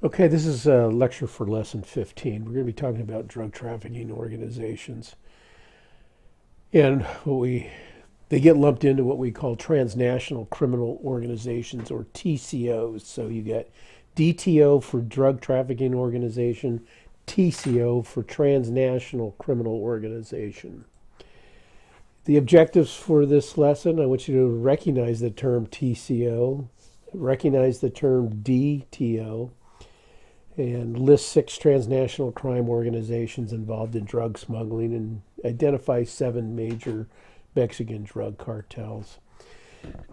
Okay, this is a lecture for lesson 15. We're going to be talking about drug trafficking organizations. And they get lumped into what we call transnational criminal organizations, or TCOs. So you get DTO for drug trafficking organization, TCO for transnational criminal organization. The objectives for this lesson, I want you to recognize the term TCO, recognize the term DTO, and list 6 transnational crime organizations involved in drug smuggling and identify 7 major Mexican drug cartels.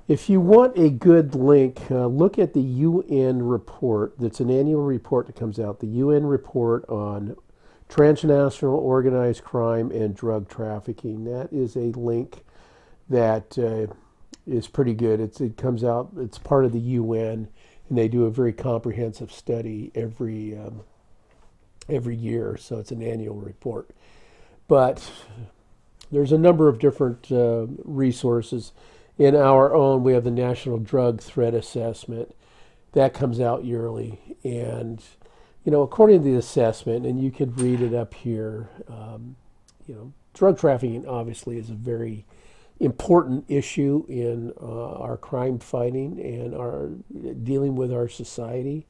If you want a good link, look at the UN report. That's an annual report that comes out, the UN report on transnational organized crime and drug trafficking. That is a link that is pretty good. It comes out, it's part of the UN, and they do a very comprehensive study every year. So it's an annual report. But there's a number of different resources. In our own, we have the National Drug Threat Assessment that comes out yearly, and according to the assessment, and you could read it up here, drug trafficking obviously is a very important issue in our crime fighting and our dealing with our society.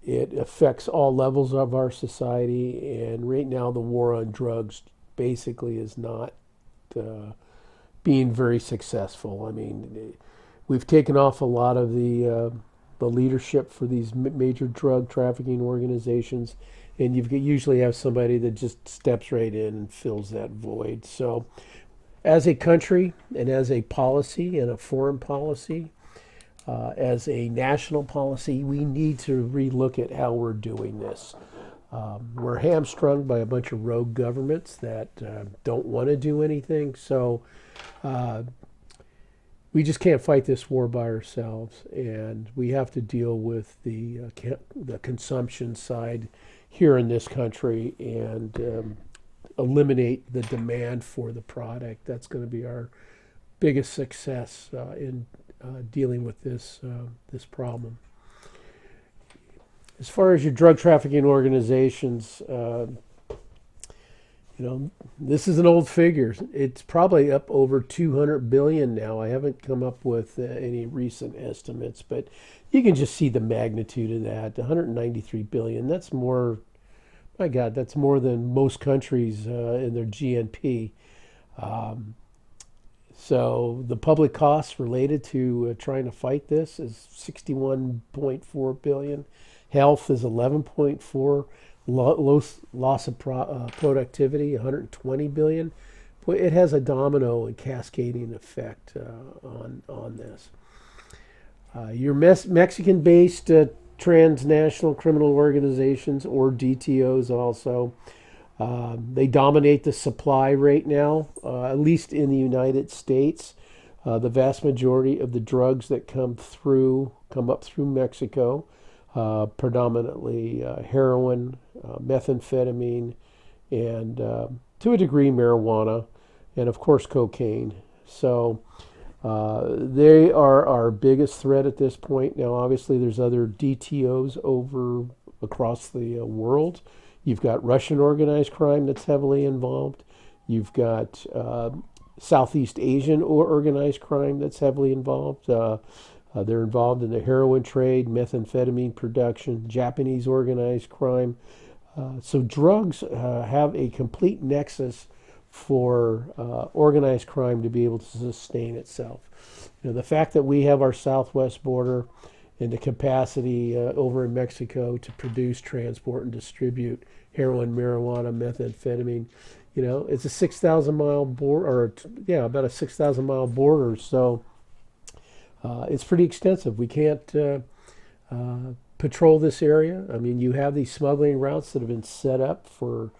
It affects all levels of our society, and right now the war on drugs basically is not being very successful. I mean, we've taken off a lot of the leadership for these major drug trafficking organizations, and you usually have somebody that just steps right in and fills that void. So as a country and as a policy and a foreign policy, as a national policy, we need to relook at how we're doing this. We're hamstrung by a bunch of rogue governments that don't want to do anything. So we just can't fight this war by ourselves, and we have to deal with the consumption side here in this country and eliminate the demand for the product. That's going to be our biggest success in dealing with this problem. As far as your drug trafficking organizations, this is an old figure. It's probably up over 200 billion now. I haven't come up with any recent estimates, but you can just see the magnitude of that. 193 billion. That's more. My God, that's more than most countries in their GNP. So the public costs related to trying to fight this is 61.4 billion. Health is 11.4. Loss of productivity, 120 billion. It has a domino and cascading effect on this. Your Mexican-based transnational criminal organizations, or DTOs, also they dominate the supply right now, at least in the United States. The vast majority of the drugs that come up through Mexico, predominantly heroin, methamphetamine, and to a degree marijuana, and of course cocaine. So they are our biggest threat at this point. Now, obviously, there's other DTOs across the world. You've got Russian organized crime that's heavily involved. You've got Southeast Asian organized crime that's heavily involved. They're involved in the heroin trade, methamphetamine production, Japanese organized crime. So drugs have a complete nexus for organized crime to be able to sustain itself. The fact that we have our southwest border and the capacity over in Mexico to produce, transport, and distribute heroin, marijuana, methamphetamine, it's a 6,000 mile border, or about a 6,000 mile border. So it's pretty extensive. We can't patrol this area. I mean, you have these smuggling routes that have been set up for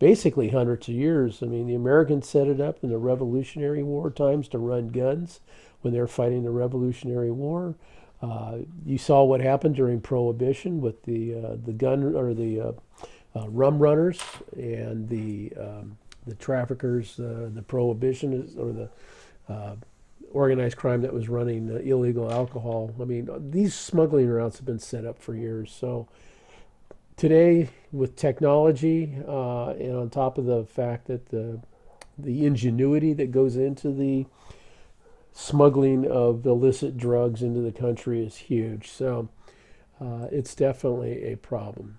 basically hundreds of years. I mean, the Americans set it up in the Revolutionary War times to run guns when they were fighting the Revolutionary War. You saw what happened during Prohibition with the gun, or the rum runners and the traffickers, the prohibitionists, or the organized crime that was running illegal alcohol. I mean, these smuggling routes have been set up for years. So today, with technology, and on top of the fact that the ingenuity that goes into the smuggling of illicit drugs into the country is huge. So it's definitely a problem.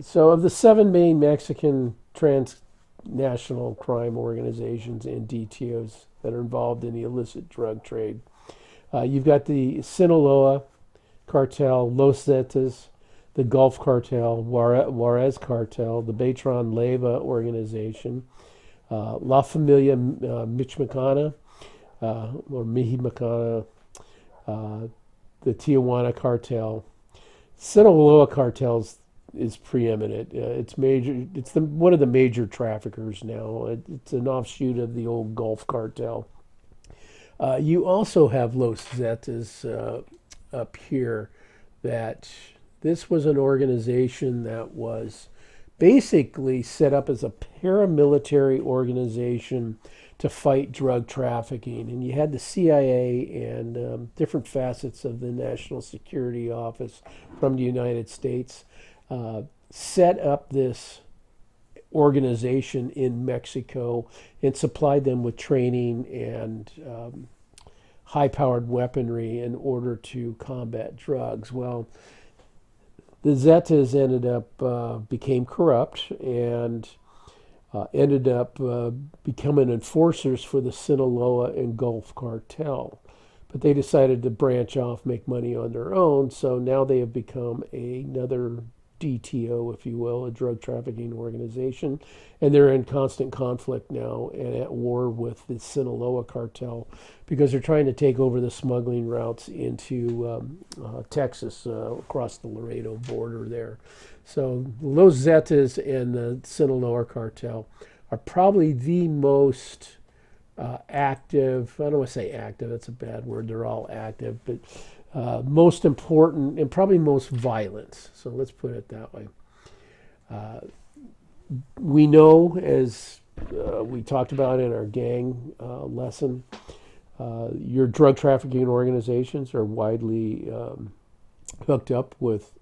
So, of the seven main Mexican transnational crime organizations and DTOs that are involved in the illicit drug trade, you've got the Sinaloa cartel, Los Zetas, the Gulf cartel, Juarez cartel, the Beltran Leyva organization, La Familia Michoacana, or Mexicana, the Tijuana cartel. Sinaloa cartels is preeminent. It's major. It's one of the major traffickers now. It's an offshoot of the old Gulf cartel. You also have Los Zetas up here. That this was an organization that was basically set up as a paramilitary organization to fight drug trafficking. And you had the CIA and different facets of the National Security Office from the United States set up this organization in Mexico and supplied them with training and high-powered weaponry in order to combat drugs. Well, the Zetas ended up became corrupt and ended up becoming enforcers for the Sinaloa and Gulf cartel. But they decided to branch off, make money on their own, so now they have become another DTO, if you will, a drug trafficking organization, and they're in constant conflict now and at war with the Sinaloa cartel because they're trying to take over the smuggling routes into Texas across the Laredo border there. So Los Zetas and the Sinaloa cartel are probably the most active. I don't want to say active, that's a bad word, they're all active, but most important and probably most violent. So let's put it that way. We know, as we talked about in our gang lesson, your drug trafficking organizations are widely hooked up with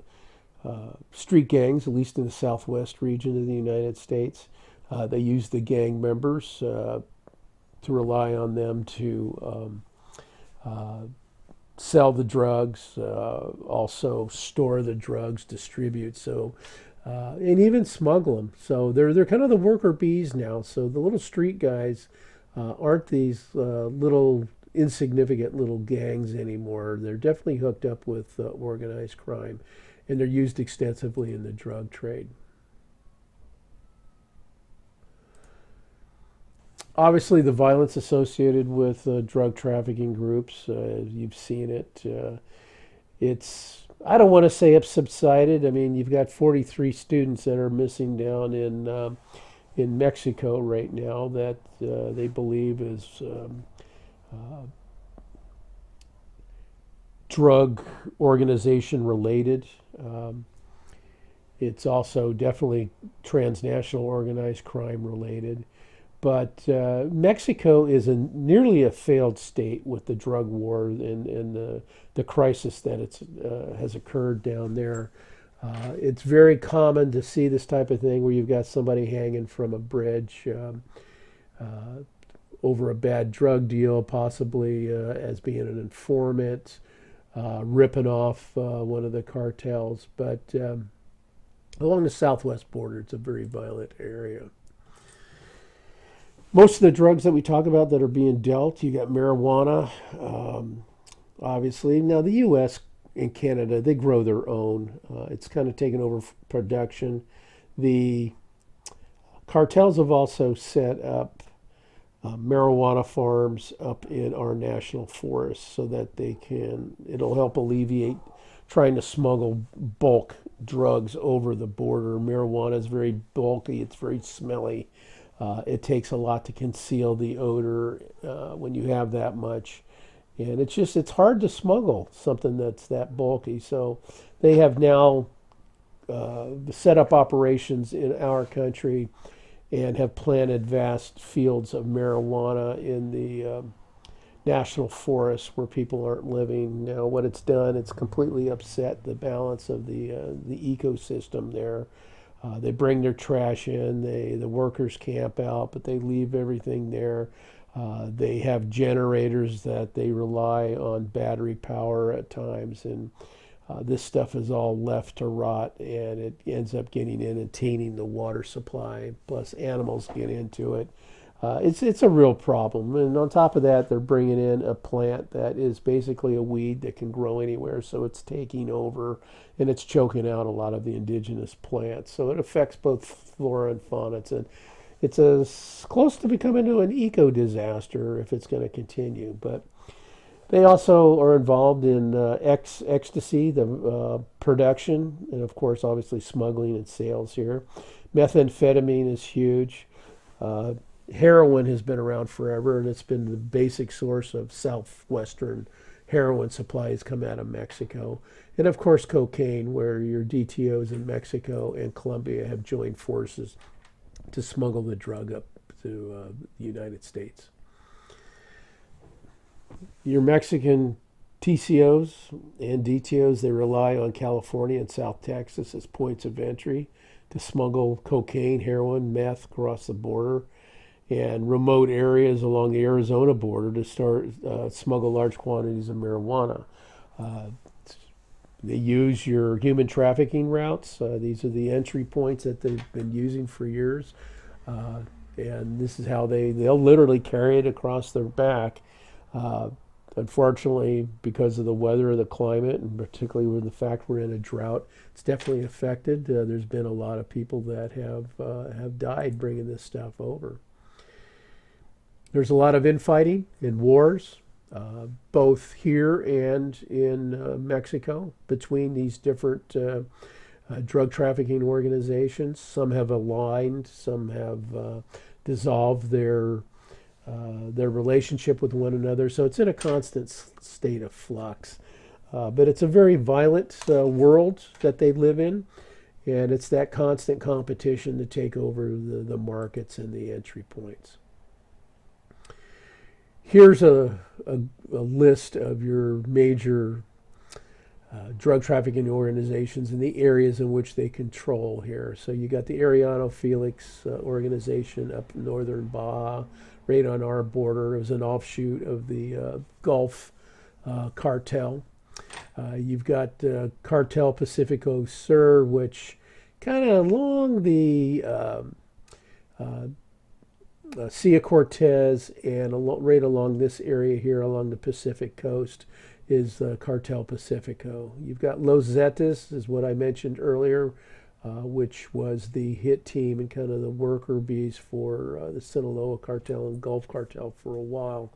street gangs, at least in the southwest region of the United States. They use the gang members to rely on them to sell the drugs, also store the drugs, distribute, so and even smuggle them. So they're kind of the worker bees now. So the little street guys aren't these little insignificant little gangs anymore. They're definitely hooked up with organized crime, and they're used extensively in the drug trade. Obviously, the violence associated with drug trafficking groups, you've seen it. I don't want to say it's subsided. I mean, you've got 43 students that are missing down in Mexico right now that they believe is drug organization related. It's also definitely transnational organized crime related. But Mexico is nearly a failed state with the drug war and the crisis that has occurred down there. It's very common to see this type of thing where you've got somebody hanging from a bridge over a bad drug deal, possibly as being an informant, ripping off one of the cartels. But along the southwest border, it's a very violent area. Most of the drugs that we talk about that are being dealt, you got marijuana, obviously. Now, the U.S. and Canada, they grow their own. It's kind of taken over production. The cartels have also set up marijuana farms up in our national forests so that it'll help alleviate trying to smuggle bulk drugs over the border. Marijuana is very bulky, it's very smelly. It takes a lot to conceal the odor when you have that much. And it's hard to smuggle something that's that bulky. So they have now set up operations in our country and have planted vast fields of marijuana in the national forests where people aren't living. Now, what it's done, it's completely upset the balance of the ecosystem there. They bring their trash in. The workers camp out, but they leave everything there. They have generators that they rely on battery power at times, and this stuff is all left to rot, and it ends up getting in and tainting the water supply. Plus, animals get into it. It's a real problem. And on top of that, they're bringing in a plant that is basically a weed that can grow anywhere. So it's taking over and it's choking out a lot of the indigenous plants. So it affects both flora and fauna. It's as close to becoming an eco disaster if it's going to continue. But they also are involved in ecstasy, the production, and of course, obviously smuggling and sales here. Methamphetamine is huge. Heroin has been around forever, and it's been the basic source of southwestern heroin supplies come out of Mexico. And of course, cocaine, where your DTOs in Mexico and Colombia have joined forces to smuggle the drug up to the United States. Your Mexican TCOs and DTOs, they rely on California and South Texas as points of entry to smuggle cocaine, heroin, meth across the border, and remote areas along the Arizona border to start smuggle large quantities of marijuana. They use your human trafficking routes. These are the entry points that they've been using for years. And this is how they'll literally carry it across their back. Unfortunately, because of the weather or the climate, and particularly with the fact we're in a drought, it's definitely affected. There's been a lot of people that have died bringing this stuff over. There's a lot of infighting and wars, both here and in Mexico, between these different drug trafficking organizations. Some have aligned, some have dissolved their relationship with one another. So it's in a constant state of flux. But it's a very violent world that they live in, and it's that constant competition to take over the markets and the entry points. Here's a list of your major drug trafficking organizations and the areas in which they control here. So you got the Arellano Felix organization up in northern Baja, right on our border. It was an offshoot of the Gulf cartel. You've got Cartel Pacifico Sur, which kind of along the Sea Cortez and right along this area here along the Pacific coast is Cartel Pacifico. You've got Los Zetas, is what I mentioned earlier, which was the hit team and kind of the worker bees for the Sinaloa cartel and Gulf cartel for a while,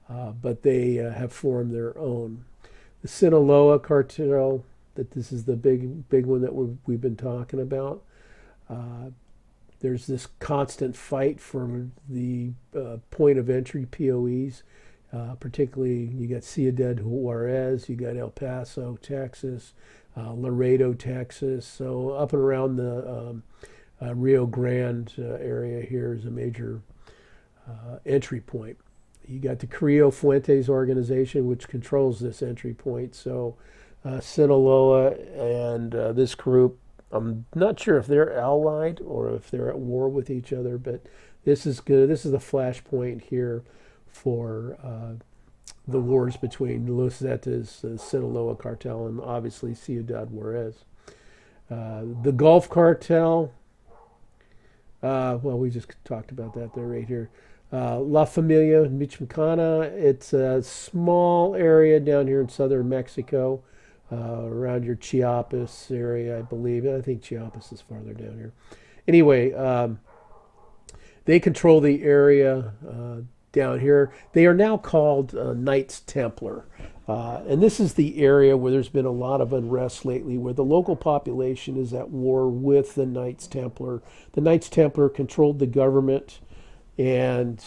but they have formed their own. The Sinaloa cartel, that this is the big one that we've been talking about. There's this constant fight for the point of entry POEs, particularly you got Ciudad Juarez, you got El Paso, Texas, Laredo, Texas. So up and around the Rio Grande area here is a major entry point. You got the Carrillo Fuentes organization, which controls this entry point. So Sinaloa and this group, I'm not sure if they're allied or if they're at war with each other, but this is good. This is the flashpoint here for the wars between Los Zetas, the Sinaloa cartel, and obviously Ciudad Juarez. The Gulf cartel, well, we just talked about that. They're right here. La Familia Michoacana, it's a small area down here in southern Mexico. Around your Chiapas area, I believe. I think Chiapas is farther down here. Anyway, they control the area down here. They are now called Knights Templar. And this is the area where there's been a lot of unrest lately, where the local population is at war with the Knights Templar. The Knights Templar controlled the government, and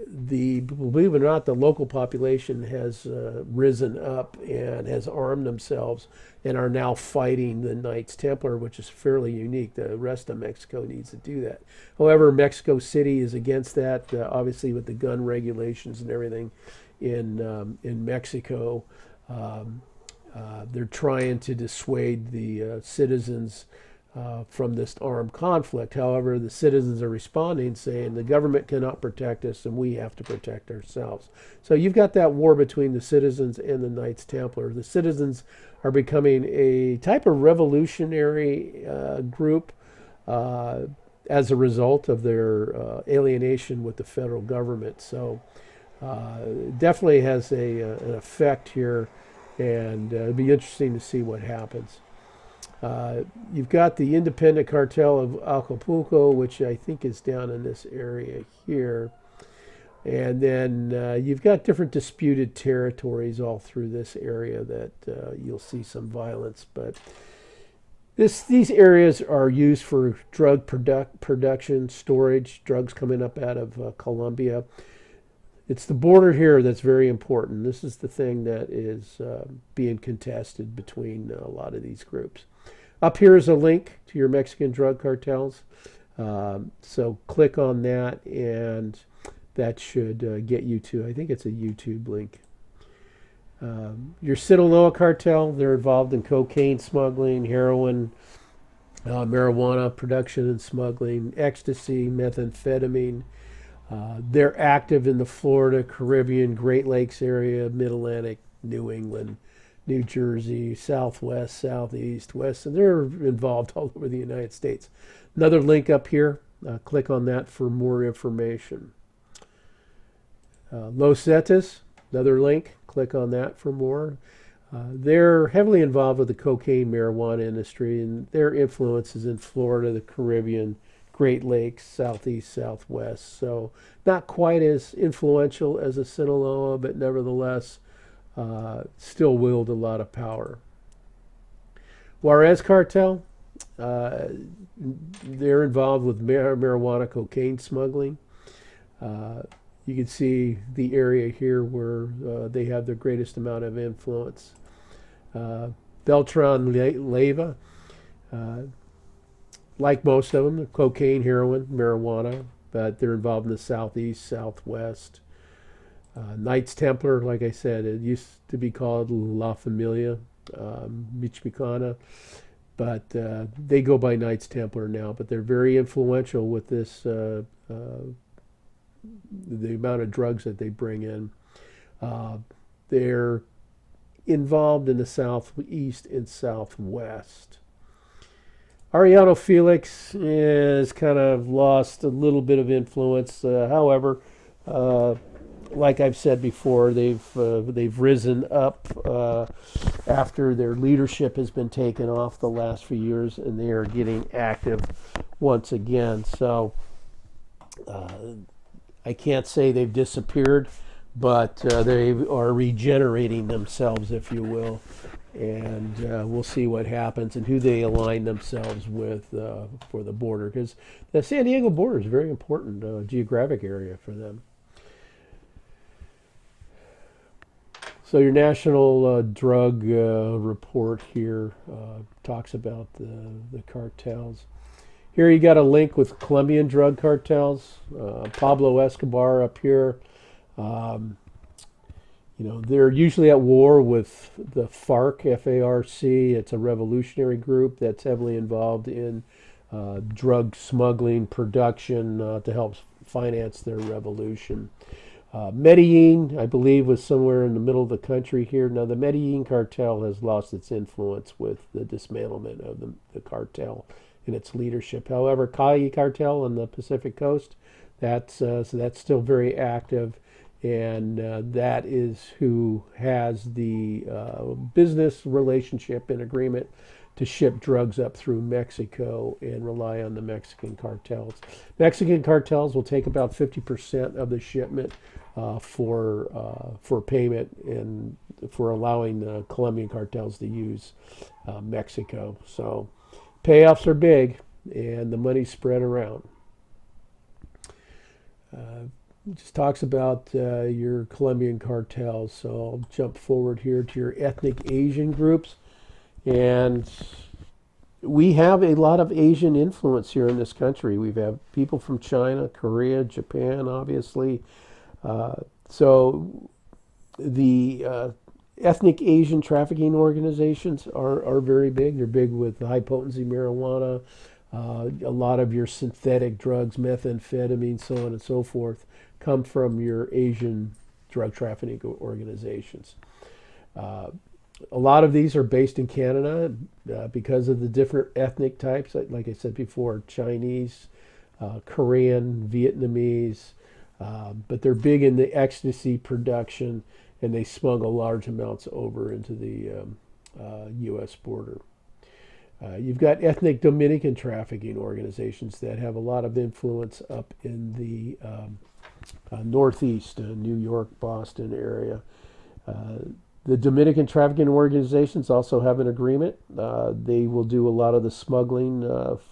believe it or not, the local population has risen up and has armed themselves and are now fighting the Knights Templar, which is fairly unique. The rest of Mexico needs to do that. However, Mexico City is against that, obviously with the gun regulations and everything in Mexico. They're trying to dissuade the citizens from this armed conflict. However, the citizens are responding, saying the government cannot protect us and we have to protect ourselves. So you've got that war between the citizens and the Knights Templar. The citizens are becoming a type of revolutionary group as a result of their alienation with the federal government. So definitely has an effect here, and it'll be interesting to see what happens. You've got the independent cartel of Acapulco, which I think is down in this area here. And then you've got different disputed territories all through this area that you'll see some violence. But these areas are used for drug production, storage, drugs coming up out of Colombia. It's the border here that's very important. This is the thing that is being contested between a lot of these groups. Up here is a link to your Mexican drug cartels. So click on that, and that should get you to, I think it's a YouTube link. Your Sinaloa cartel, they're involved in cocaine smuggling, heroin, marijuana production and smuggling, ecstasy, methamphetamine. They're active in the Florida, Caribbean, Great Lakes area, Mid-Atlantic, New England, New Jersey, Southwest, Southeast, West, and they're involved all over the United States. Another link up here. Click on that for more information. Los Zetas, another link. Click on that for more. They're heavily involved with the cocaine marijuana industry, and their influence is in Florida, the Caribbean, Great Lakes, Southeast, Southwest. So not quite as influential as a Sinaloa, but nevertheless still wield a lot of power. Juarez cartel, they're involved with marijuana cocaine smuggling. You can see the area here where they have the greatest amount of influence. Beltran Leyva, like most of them, cocaine, heroin, marijuana, but they're involved in the Southeast, Southwest. Knights Templar, like I said, it used to be called La Familia Michoacana, but they go by Knights Templar now, but they're very influential with this, the amount of drugs that they bring in. They're involved in the Southeast and Southwest. Arellano Felix has kind of lost a little bit of influence. However, like I've said before, they've risen up after their leadership has been taken off the last few years, and they are getting active once again. So I can't say they've disappeared, but they are regenerating themselves, if you will. And we'll see what happens and who they align themselves with for the border, because the San Diego border is a very important geographic area for them. So your national drug report here talks about the cartels. Here you got a link with Colombian drug cartels. Pablo Escobar up here. They're usually at war with the FARC, F-A-R-C. It's a revolutionary group that's heavily involved in drug smuggling, production to help finance their revolution. Medellin, I believe, was somewhere in the middle of the country here. Now, the Medellin cartel has lost its influence with the dismantlement of the cartel and its leadership. However, Cali cartel on the Pacific coast, that's still very active. And that is who has the business relationship and agreement to ship drugs up through Mexico and rely on the Mexican cartels. Mexican cartels will take about 50% of the shipment for payment and for allowing the Colombian cartels to use Mexico. So payoffs are big, and the money's spread around. It just talks about your Colombian cartels. So I'll jump forward here to your ethnic Asian groups. And we have a lot of Asian influence here in this country. We've had people from China, Korea, Japan, obviously. Uh, so the ethnic Asian trafficking organizations are very big. They're big with high potency marijuana, a lot of your synthetic drugs, methamphetamine, so on and so forth, come from your Asian drug trafficking organizations. Uh, a lot of these are based in Canada because of the different ethnic types. Like I said before, Chinese, Korean, Vietnamese, but they're big in the ecstasy production, and they smuggle large amounts over into the U.S. border. You've got ethnic Dominican trafficking organizations that have a lot of influence up in the Northeast, New York, Boston area. Uh, the Dominican trafficking organizations also have an agreement. They will do a lot of the smuggling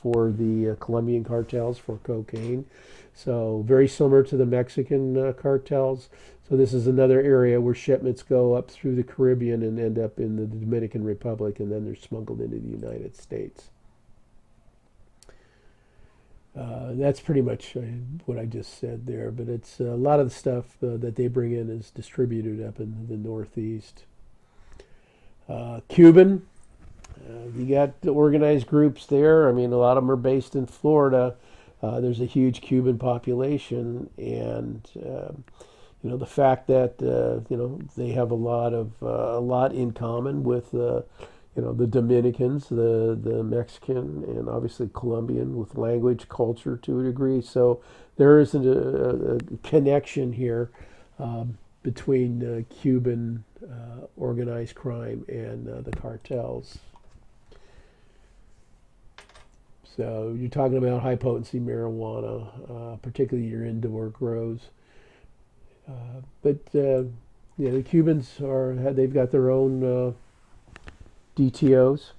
for the Colombian cartels for cocaine. So very similar to the Mexican cartels. So this is another area where shipments go up through the Caribbean and end up in the Dominican Republic, and then they're smuggled into the United States. That's pretty much what I just said there, but it's a lot of the stuff that they bring in is distributed up in the Northeast. Cuban, you got the organized groups there. I mean, a lot of them are based in Florida. There's a huge Cuban population, and the fact that they have a lot in common with the Dominicans, the Mexican, and obviously Colombian with language, culture to a degree. So there is a connection here between Cuban organized crime and the cartels. So you're talking about high potency marijuana, particularly your indoor grows. But the Cubans they've got their own DTOs.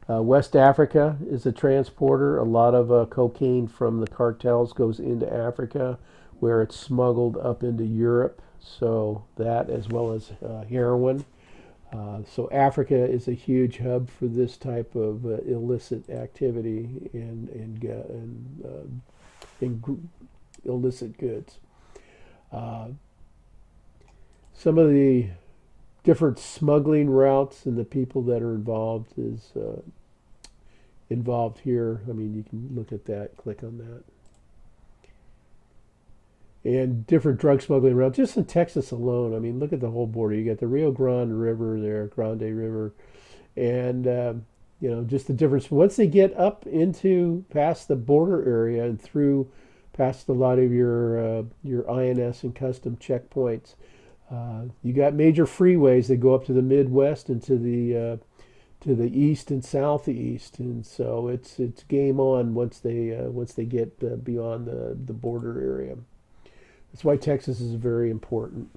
West Africa is a transporter. A lot of cocaine from the cartels goes into Africa, where it's smuggled up into Europe. So that, as well as heroin. So Africa is a huge hub for this type of illicit activity and illicit goods. Some of the different smuggling routes and the people that are involved here. I mean, you can look at that, click on that. And different drug smuggling routes, just in Texas alone. I mean, look at the whole border. You got the Rio Grande River there, Grande River, and just the difference. Once they get up into past the border area and through past a lot of your INS and custom checkpoints, you got major freeways that go up to the Midwest and to the east and southeast, and so it's game on once they get beyond the border area. That's why Texas is very important.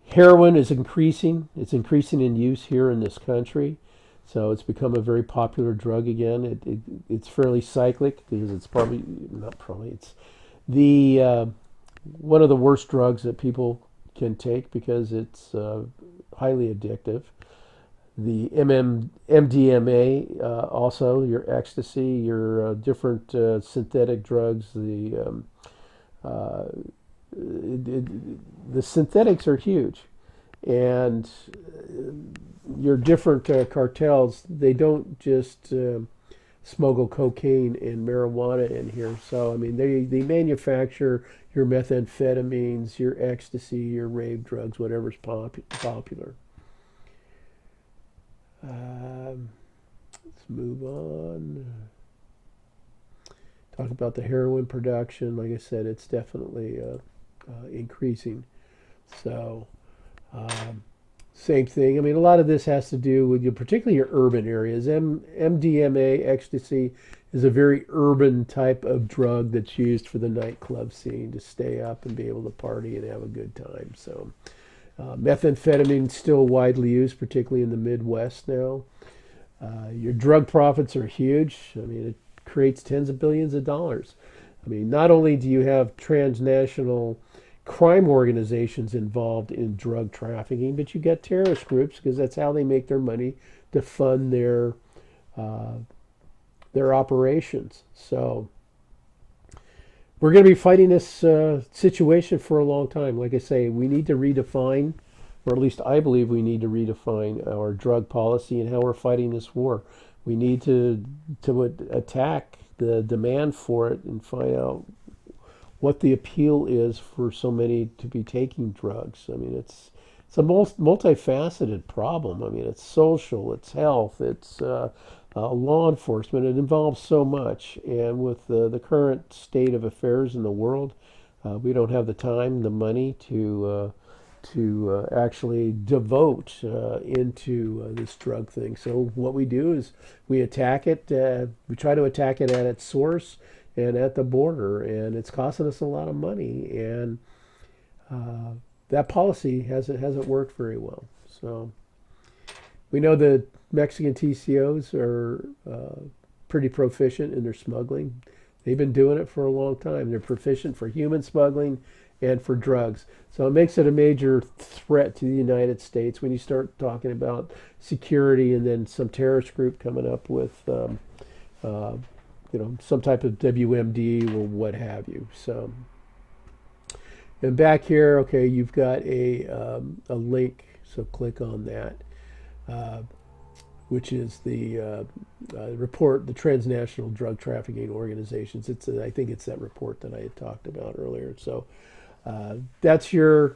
Heroin is increasing. It's increasing in use here in this country. So it's become a very popular drug again. It's fairly cyclic because it's it's the one of the worst drugs that people can take because it's highly addictive. The MDMA, also your ecstasy, your different synthetic drugs. The synthetics are huge, and your different cartels. They don't just smuggle cocaine and marijuana in here. So I mean, they manufacture your methamphetamines, your ecstasy, your rave drugs, whatever's popular. Let's move on. Talk about the heroin production. Like I said, it's definitely increasing. So, same thing. I mean, a lot of this has to do with particularly your urban areas. MDMA, ecstasy, is a very urban type of drug that's used for the nightclub scene to stay up and be able to party and have a good time. So, methamphetamine is still widely used, particularly in the Midwest now. Your drug profits are huge. I mean, it creates tens of billions of dollars. I mean, not only do you have transnational crime organizations involved in drug trafficking, but you get terrorist groups because that's how they make their money to fund uh, their operations. So we're going to be fighting this situation for a long time. Like I say, we need to redefine, or at least I believe we need to redefine our drug policy and how we're fighting this war. We need to attack the demand for it and find out what the appeal is for so many to be taking drugs. I mean, it's a multifaceted problem. I mean, it's social, it's health, it's law enforcement. It involves so much, and with the current state of affairs in the world, we don't have the time, the money to actually devote into this drug thing. So what we do is we attack it. We try to attack it at its source and at the border, and it's costing us a lot of money. And uh, that policy hasn't worked very well. So we know the Mexican TCOs are pretty proficient in their smuggling. They've been doing it for a long time. They're proficient for human smuggling and for drugs. So it makes it a major threat to the United States when you start talking about security and then some terrorist group coming up with, uh, some type of WMD or what have you. So, and back here, okay, you've got a link. So click on that, uh, which is the report, the Transnational Drug Trafficking Organizations. I think it's that report that I had talked about earlier. So that's your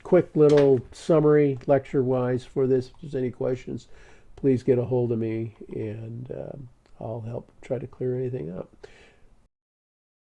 quick little summary, lecture-wise, for this. If there's any questions, please get a hold of me, and I'll help try to clear anything up.